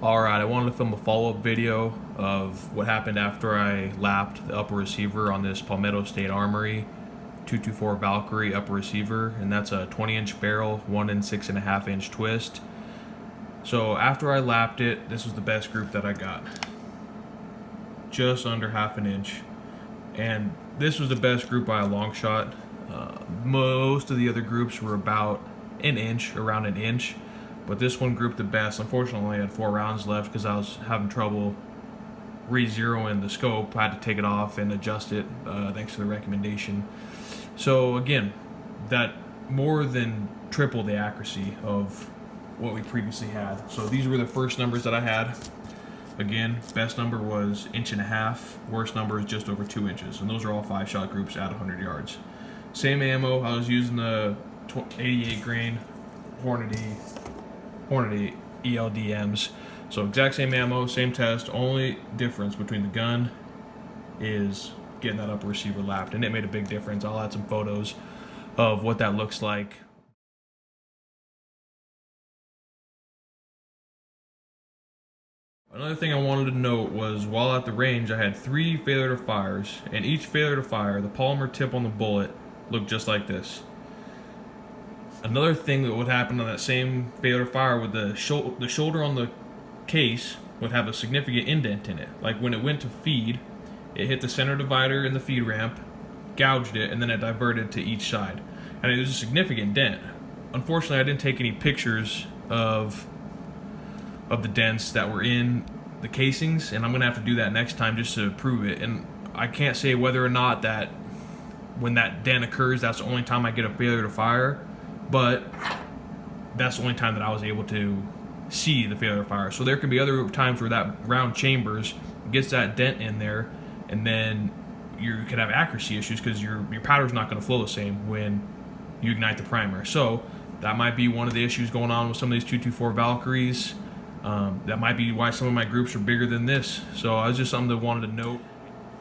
Alright, I wanted to film a follow-up video of what happened after I lapped the upper receiver on this Palmetto State Armory 224 Valkyrie upper receiver, and that's a 20-inch barrel, 1 and 6.5-inch twist. So after I lapped it, this was the best group that I got. Just under half an inch. And this was the best group by a long shot. Most of the other groups were about an inch, around an inch. But this one grouped the best. Unfortunately, I had 4 rounds left because I was having trouble re-zeroing the scope. I had to take it off and adjust it, thanks to the recommendation. So again, that more than tripled the accuracy of what we previously had. So these were the first numbers that I had. Again, best number was 1.5 inches. Worst number is just over 2 inches. And those are all 5-shot groups at 100 yards. Same ammo. I was using the 88 grain Hornady ELDMs. So exact same ammo, same test. Only difference between the gun is getting that upper receiver lapped, and it made a big difference. I'll add some photos of what that looks like. Another thing I wanted to note was while at the range, I had 3 failure to fires, and each failure to fire, the polymer tip on the bullet looked just like this. Another thing that would happen on that same failure to fire with the shoulder on the case would have a significant indent in it. Like when it went to feed, it hit the center divider in the feed ramp, gouged it, and then it diverted to each side. And it was a significant dent. Unfortunately, I didn't take any pictures of the dents that were in the casings, and I'm gonna have to do that next time just to prove it. And I can't say whether or not that when that dent occurs, that's the only time I get a failure to fire. But that's the only time that I was able to see the failure to fire. So there could be other times where that round chambers gets that dent in there, and then you could have accuracy issues because your powder's not going to flow the same when you ignite the primer. So that might be one of the issues going on with some of these 224 Valkyries. That might be why some of my groups are bigger than this. So that's just something that I wanted to note.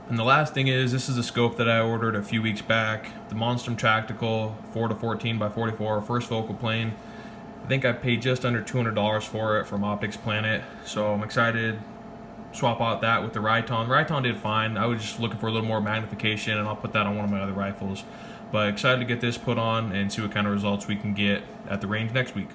And the last thing is, this is a scope that I ordered a few weeks back. The Monstrum Tactical 4-14 by 44, first focal plane. I think I paid just under $200 for it from Optics Planet. So I'm excited to swap out that with the Ryton. Ryton did fine. I was just looking for a little more magnification, and I'll put that on one of my other rifles. But excited to get this put on and see what kind of results we can get at the range next week.